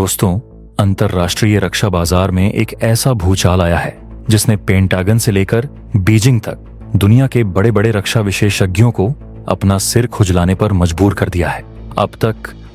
दोस्तों, अंतर्राष्ट्रीय रक्षा बाजार में एक ऐसा भूचाल आया है जिसने पेंटागन से लेकर बीजिंग तक दुनिया के बड़े बड़े रक्षा विशेषज्ञों को अपना सिर खुजलाने पर मजबूर कर दिया है। अब तक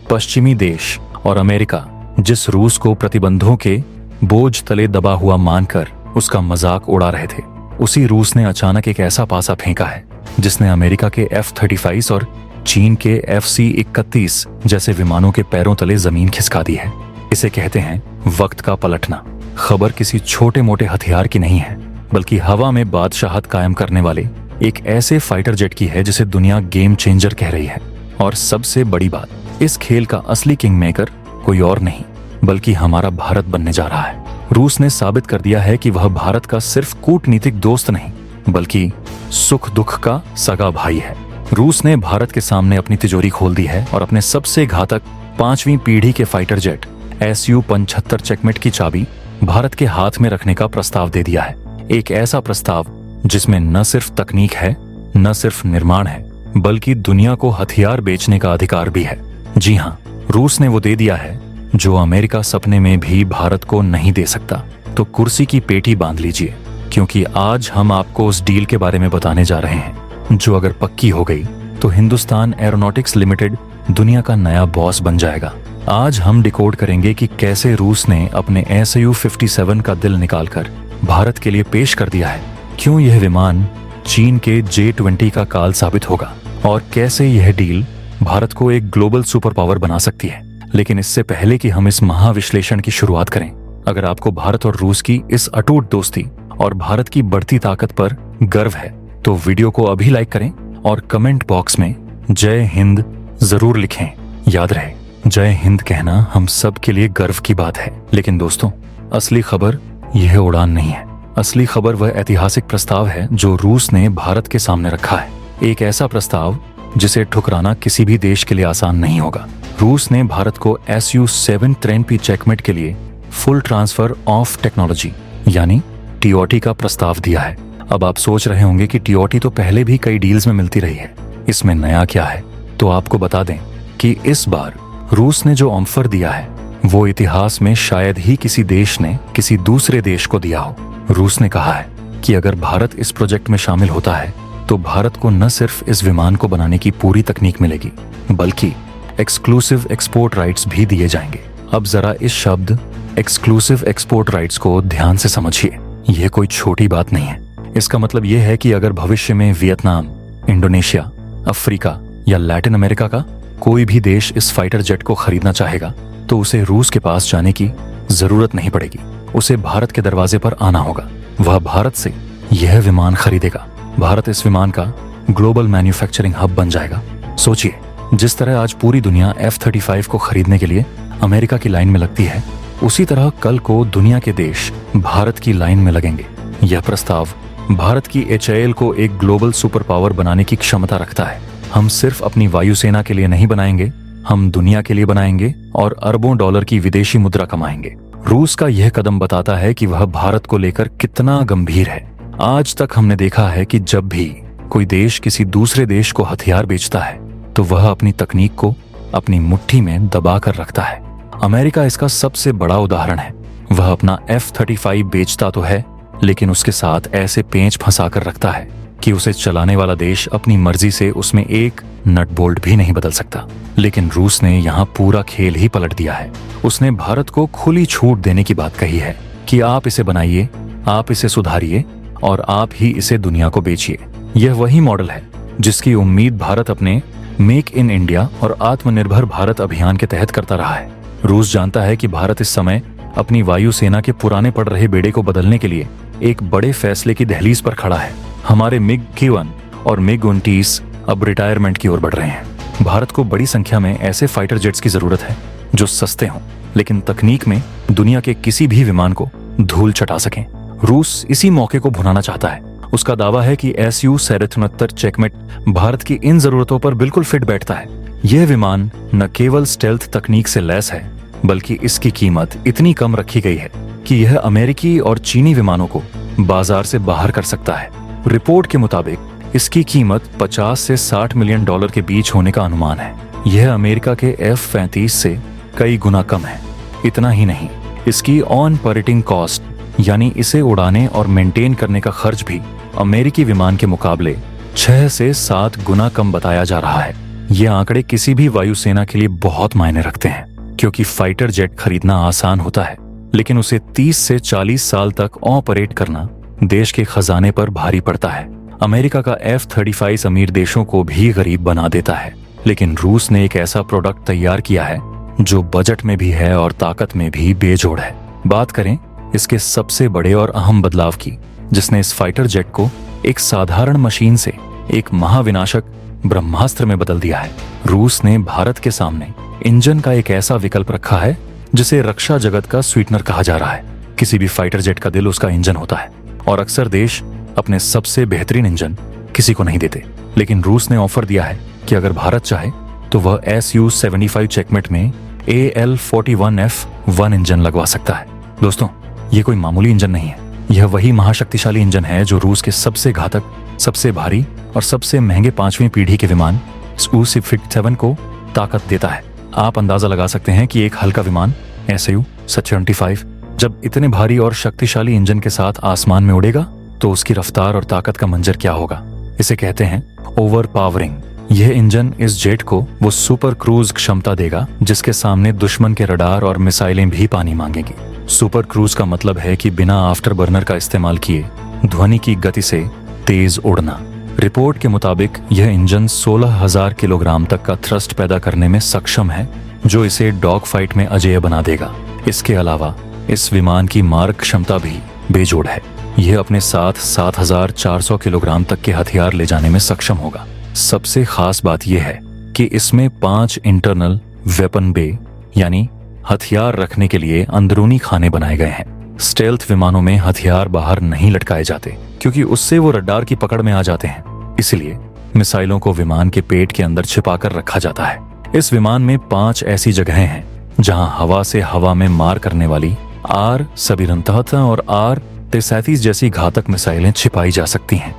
पश्चिमी देश और अमेरिका जिस रूस को प्रतिबंधों के बोझ तले दबा हुआ मानकर उसका मजाक उड़ा रहे थे, उसी रूस ने अचानक एक ऐसा पासा फेंका है जिसने अमेरिका के F-35 और चीन के FC-31 जैसे विमानों के पैरों तले जमीन खिसका दी है। इसे कहते हैं वक्त का पलटना। खबर किसी छोटे मोटे हथियार की नहीं है, बल्कि हवा में बादशाहत कायम करने वाले एक ऐसे फाइटर जेट की है जिसे दुनिया गेम चेंजर कह रही है। और सबसे बड़ी बात, इस खेल का असली किंग मेकर कोई और नहीं बल्कि हमारा भारत बनने जा रहा है। रूस ने साबित कर दिया है कि वह भारत का सिर्फ कूटनीतिक दोस्त नहीं बल्कि सुख दुख का सगा भाई है। रूस ने भारत के सामने अपनी तिजोरी खोल दी है और अपने सबसे घातक 5वीं पीढ़ी के फाइटर जेट Su-75 चेकमेट की चाबी भारत के हाथ में रखने का प्रस्ताव दे दिया है। एक ऐसा प्रस्ताव जिसमें न सिर्फ तकनीक है, न सिर्फ निर्माण है, बल्कि दुनिया को हथियार बेचने का अधिकार भी है। जी हाँ, रूस ने वो दे दिया है जो अमेरिका सपने में भी भारत को नहीं दे सकता। तो कुर्सी की पेटी बांध लीजिए, क्योंकि आज हम आपको उस डील के बारे में बताने जा रहे हैं जो अगर पक्की हो गई तो हिंदुस्तान एरोनॉटिक्स लिमिटेड दुनिया का नया बॉस बन जाएगा। आज हम डिकोड करेंगे कि कैसे रूस ने अपने Su-57 का दिल निकालकर भारत के लिए पेश कर दिया है, क्यों यह विमान चीन के J-20 का काल साबित होगा और कैसे यह डील भारत को एक ग्लोबल सुपर पावर बना सकती है। लेकिन इससे पहले कि हम इस महाविश्लेषण की शुरुआत करें, अगर आपको भारत और रूस की इस अटूट दोस्ती और भारत की बढ़ती ताकत पर गर्व है तो वीडियो को अभी लाइक करें और कमेंट बॉक्स में जय हिंद जरूर लिखें। याद रहे, जय हिंद कहना हम सब के लिए गर्व की बात है। लेकिन दोस्तों, असली खबर यह उड़ान नहीं है। असली खबर वह ऐतिहासिक प्रस्ताव है जो रूस ने भारत के सामने रखा है। एक ऐसा प्रस्ताव जिसे ठुकराना किसी भी देश के लिए आसान नहीं होगा। रूस ने भारत को Su-73 चेकमेट के लिए फुल ट्रांसफर ऑफ टेक्नोलॉजी यानी TOT का प्रस्ताव दिया है। अब आप सोच रहे होंगे कि TOT तो पहले भी कई डील्स में मिलती रही है, इसमें नया क्या है? तो आपको बता दें कि इस बार रूस ने जो ऑफर दिया है वो इतिहास में शायद ही किसी देश ने किसी दूसरे देश को दिया हो। रूस ने कहा है कि अगर भारत इस प्रोजेक्ट में शामिल होता है तो भारत को न सिर्फ इस विमान को बनाने की पूरी तकनीक मिलेगी बल्कि एक्सक्लूसिव एक्सपोर्ट राइट्स भी दिए जाएंगे। अब जरा इस शब्द एक्सक्लूसिव एक्सपोर्ट राइट्स को ध्यान से समझिए। यह कोई छोटी बात नहीं है। इसका मतलब यह है कि अगर भविष्य में वियतनाम, इंडोनेशिया, अफ्रीका या लैटिन अमेरिका का कोई भी देश इस फाइटर जेट को खरीदना चाहेगा तो उसे रूस के पास जाने की जरूरत नहीं पड़ेगी। उसे भारत के दरवाजे पर आना होगा। वह भारत से यह विमान खरीदेगा। भारत इस विमान का ग्लोबल मैन्युफैक्चरिंग हब बन जाएगा। सोचिए, जिस तरह आज पूरी दुनिया F-35 को खरीदने के लिए अमेरिका की लाइन में लगती है, उसी तरह कल को दुनिया के देश भारत की लाइन में लगेंगे। यह प्रस्ताव भारत की HAL को एक ग्लोबल सुपर पावर बनाने की क्षमता रखता है। हम सिर्फ अपनी वायुसेना के लिए नहीं बनाएंगे, हम दुनिया के लिए बनाएंगे और अरबों डॉलर की विदेशी मुद्रा कमाएंगे। रूस का यह कदम बताता है कि वह भारत को लेकर कितना गंभीर है। आज तक हमने देखा है कि जब भी कोई देश किसी दूसरे देश को हथियार बेचता है तो वह अपनी तकनीक को अपनी मुट्ठी में दबा कर रखता है। अमेरिका इसका सबसे बड़ा उदाहरण है। वह अपना F-35 बेचता तो है, लेकिन उसके साथ ऐसे पेंच फंसा कर रखता है कि उसे चलाने वाला देश अपनी मर्जी से उसमें एक नट बोल्ट भी नहीं बदल सकता। लेकिन रूस ने यहाँ पूरा खेल ही पलट दिया है। उसने भारत को खुली छूट देने की बात कही है कि आप इसे बनाइए, आप इसे सुधारिए और आप ही इसे दुनिया को बेचिए। यह वही मॉडल है जिसकी उम्मीद भारत अपने मेक इन इंडिया और आत्मनिर्भर भारत अभियान के तहत करता रहा है। रूस जानता है कि भारत इस समय अपनी वायुसेना के पुराने पड़ रहे बेड़े को बदलने के लिए एक बड़े फैसले की दहलीज पर खड़ा है। हमारे MiG-21 और MiG-29 अब रिटायरमेंट की ओर बढ़ रहे हैं। भारत को बड़ी संख्या में ऐसे फाइटर जेट्स की जरूरत है जो सस्ते हों, लेकिन तकनीक में दुनिया के किसी भी विमान को धूल चटा सकें। रूस इसी मौके को भुनाना चाहता है। उसका दावा है कि Su-73 चेकमेट भारत की इन जरूरतों पर बिल्कुल फिट बैठता है। यह विमान न केवल स्टेल्थ तकनीक से लैस है, बल्कि इसकी कीमत इतनी कम रखी गई है कि यह अमेरिकी और चीनी विमानों को बाजार से बाहर कर सकता है। रिपोर्ट के मुताबिक इसकी कीमत 50 से 60 मिलियन डॉलर के बीच होने का अनुमान है। यह अमेरिका के F-35 से कई गुना कम है। इतना ही नहीं, इसकी ऑन ऑपरेटिंग कॉस्ट यानी इसे उड़ाने और मेंटेन करने का खर्च भी अमेरिकी विमान के मुकाबले 6 से 7 गुना कम बताया जा रहा है। ये आंकड़े किसी भी वायुसेना के लिए बहुत मायने रखते हैं, क्योंकि फाइटर जेट खरीदना आसान होता है, लेकिन उसे 30 से 40 साल तक ऑपरेट करना देश के खजाने पर भारी पड़ता है। अमेरिका का F-35 अमीर देशों को भी गरीब बना देता है, लेकिन रूस ने एक ऐसा प्रोडक्ट तैयार किया है जो बजट में भी है और ताकत में भी बेजोड़ है। बात करें इसके सबसे बड़े और अहम बदलाव की, जिसने इस फाइटर जेट को एक साधारण मशीन से एक महाविनाशक ब्रह्मास्त्र में बदल दिया है। रूस ने भारत के सामने इंजन का एक ऐसा विकल्प रखा है जिसे रक्षा जगत का स्वीटनर कहा जा रहा है। किसी भी फाइटर जेट का दिल उसका इंजन होता है, और अक्सर देश अपने सबसे बेहतरीन इंजन किसी को नहीं देते, लेकिन रूस ने ऑफर दिया है कि अगर भारत चाहे तो वह Su-75 चेकमेट में AL-41F-1 इंजन लगवा सकता है। दोस्तों, ये कोई मामूली इंजन नहीं है, यह वही महाशक्तिशाली इंजन है जो रूस के सबसे घातक, सबसे भारी और सबसे महंगे 5वीं पीढ़ी के विमान Su-57 को ताकत देता है। आप अंदाजा लगा सकते हैं कि एक हल्का विमान Su-75 जब इतने भारी और शक्तिशाली इंजन के साथ आसमान में उड़ेगा तो उसकी रफ्तार और ताकत का मंजर क्या होगा। इसे कहते हैं ओवर पावरिंग। यह इंजन इस जेट को वो सुपर क्रूज क्षमता देगा जिसके सामने दुश्मन के रडार और मिसाइलें भी पानी मांगेंगी। सुपर क्रूज का मतलब है कि बिना आफ्टर बर्नर का इस्तेमाल किए ध्वनि की गति से तेज उड़ना। रिपोर्ट के मुताबिक यह इंजन 16,000 किलोग्राम तक का थ्रस्ट पैदा करने में सक्षम है, जो इसे डॉग फाइट में अजेय बना देगा। इसके अलावा इस विमान की मारक क्षमता भी बेजोड़ है। यह अपने साथ 7,400 किलोग्राम तक के हथियार ले जाने में सक्षम होगा। सबसे खास बात यह है कि इसमें 5 इंटरनल वेपन बे यानी हथियार रखने के लिए अंदरूनी खाने बनाए गए हैं। स्टेल्थ विमानों में हथियार बाहर नहीं लटकाए जाते, क्योंकि उससे वो रडार की पकड़ में आ जाते हैं। इसलिए मिसाइलों को विमान के पेट के अंदर छिपाकर रखा जाता है। इस विमान में 5 ऐसी जगहें हैं जहां हवा से हवा में मार करने वाली R-72 और R-33 जैसी घातक मिसाइलें छिपाई जा सकती हैं।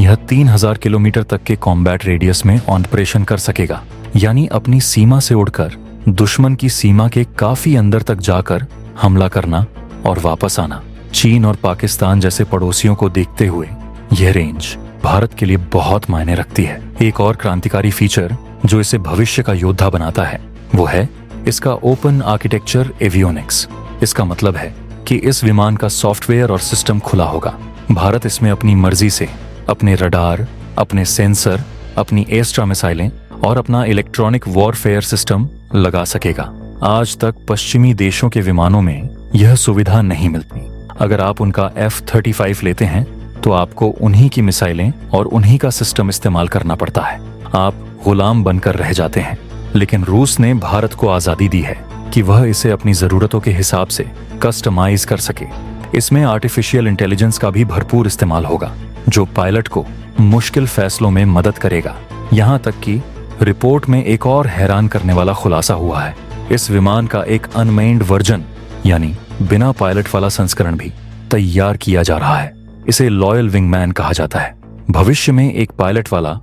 यह 3,000 किलोमीटर तक के कॉम्बैट रेडियस में ऑपरेशन कर सकेगा, यानी अपनी सीमा से उड़कर दुश्मन की सीमा के काफी अंदर तक जाकर हमला करना और वापस आना। चीन और पाकिस्तान जैसे पड़ोसियों को देखते हुए यह रेंज भारत के लिए बहुत मायने रखती है। एक और क्रांतिकारी फीचर जो इसे भविष्य का योद्धा बनाता है वो है इसका ओपन आर्किटेक्चर एवियोनिक्स। इसका मतलब है कि इस विमान का सॉफ्टवेयर और सिस्टम खुला होगा। भारत इसमें अपनी मर्जी से अपने रडार, अपने सेंसर, अपनी एस्ट्रा मिसाइलें और अपना इलेक्ट्रॉनिक वॉरफेयर सिस्टम लगा सकेगा। आज तक पश्चिमी देशों के विमानों में यह सुविधा नहीं मिलती। अगर आप उनका F-35 लेते हैं तो आपको उन्हीं की मिसाइलें और उन्हीं का सिस्टम इस्तेमाल करना पड़ता है। आप गुलाम बनकर रह जाते हैं। लेकिन रूस ने भारत को आजादी दी है कि वह इसे अपनी जरूरतों के हिसाब से कस्टमाइज कर सके। इसमें आर्टिफिशियल इंटेलिजेंस का भी भरपूर इस्तेमाल होगा, जो पायलट को मुश्किल फैसलों में मदद करेगा। यहाँ तक कि रिपोर्ट में एक और हैरान करने वाला खुलासा हुआ है। इस विमान का एक अनमेन्ड वर्जन यानी बिना पायलट वाला संस्करण भी तैयार किया जा रहा है। इसे लॉयल विंगमैन कहा जाता है। भविष्य में एक पायलट वाला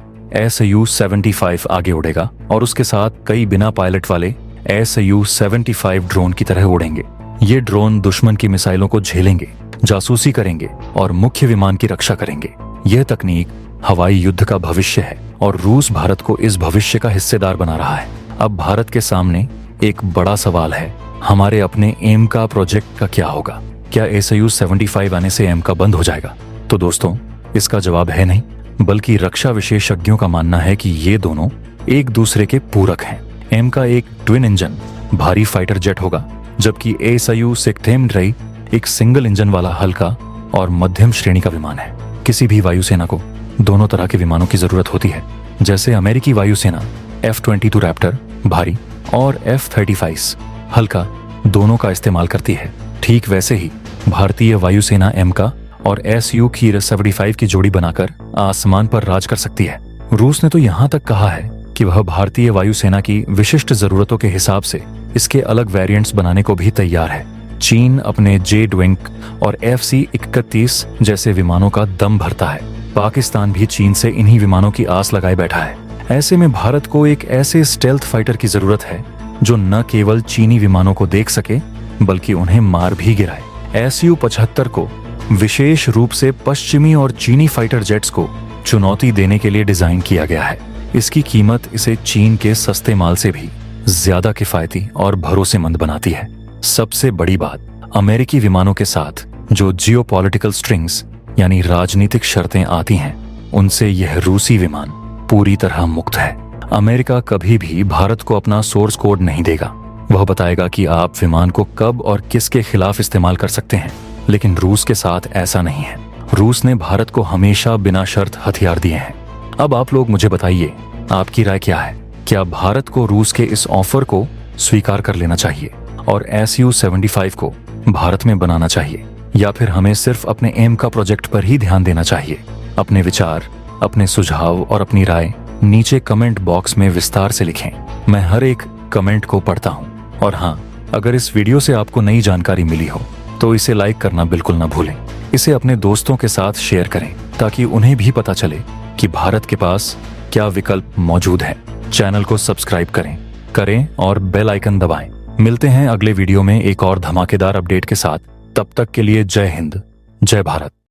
Su-75 आगे उड़ेगा और उसके साथ कई बिना पायलट वाले Su-75 ड्रोन की तरह उड़ेंगे। ये ड्रोन दुश्मन की मिसाइलों को झेलेंगे, जासूसी करेंगे और मुख्य विमान की रक्षा करेंगे। यह तकनीक हवाई युद्ध का भविष्य है और रूस भारत को इस भविष्य का हिस्सेदार बना रहा है। अब भारत के सामने एक बड़ा सवाल है, हमारे अपने एमका प्रोजेक्ट का क्या होगा? क्या Su-75 आने से एमका बंद हो जाएगा? तो दोस्तों, इसका जवाब है नहीं, बल्कि रक्षा विशेषज्ञों का मानना है कि ये दोनों एक दूसरे के पूरक हैं। एमका एक ट्विन इंजन भारी फाइटर जेट होगा, जबकि Su-63 एक सिंगल इंजन वाला हल्का और मध्यम श्रेणी का विमान है। किसी भी वायुसेना को दोनों तरह के विमानों की जरूरत होती है। जैसे अमेरिकी वायुसेना F-22 रैप्टर भारी और F-35 हल्का दोनों का इस्तेमाल करती है, ठीक वैसे ही भारतीय वायुसेना एमका और Su-75 की जोड़ी बनाकर आसमान पर राज कर सकती है। रूस ने तो यहाँ तक कहा है कि वह भारतीय वायुसेना की विशिष्ट जरूरतों के हिसाब से इसके अलग वेरिएंट्स बनाने को भी तैयार है। चीन अपने जेड विंग और FC-31 जैसे विमानों का दम भरता है। पाकिस्तान भी चीन से इन्हीं विमानों की आस लगाए बैठा है। ऐसे में भारत को एक ऐसे स्टेल्थ फाइटर की जरूरत है जो न केवल चीनी विमानों को देख सके बल्कि उन्हें मार भी गिराए। SU-75 को विशेष रूप से पश्चिमी और चीनी फाइटर जेट्स को चुनौती देने के लिए डिजाइन किया गया है। इसकी कीमत इसे चीन के सस्ते माल से भी ज्यादा किफायती और भरोसेमंद बनाती है। सबसे बड़ी बात, अमेरिकी विमानों के साथ जो जियोपॉलिटिकल स्ट्रिंग्स यानी राजनीतिक शर्तें आती हैं, उनसे यह रूसी विमान पूरी तरह मुक्त है। अमेरिका कभी भी भारत को अपना सोर्स कोड नहीं देगा। वह बताएगा कि आप विमान को कब और किसके खिलाफ इस्तेमाल कर सकते हैं, लेकिन रूस के साथ ऐसा नहीं है। रूस ने भारत को हमेशा बिना शर्त हथियार दिए हैं। अब आप लोग मुझे बताइए, आपकी राय क्या है? क्या भारत को रूस के इस ऑफर को स्वीकार कर लेना चाहिए और SU-75 को भारत में बनाना चाहिए, या फिर हमें सिर्फ अपने एम का प्रोजेक्ट पर ही ध्यान देना चाहिए? अपने विचार, अपने सुझाव और अपनी राय नीचे कमेंट बॉक्स में विस्तार से लिखें। मैं हर एक कमेंट को पढ़ता हूँ। और हाँ, अगर इस वीडियो से आपको नई जानकारी मिली हो तो इसे लाइक करना बिल्कुल ना भूलें। इसे अपने दोस्तों के साथ शेयर करें ताकि उन्हें भी पता चले कि भारत के पास क्या विकल्प मौजूद है। चैनल को सब्सक्राइब करें और बेल आइकन दबाएं। मिलते हैं अगले वीडियो में एक और धमाकेदार अपडेट के साथ। तब तक के लिए जय हिंद, जय भारत।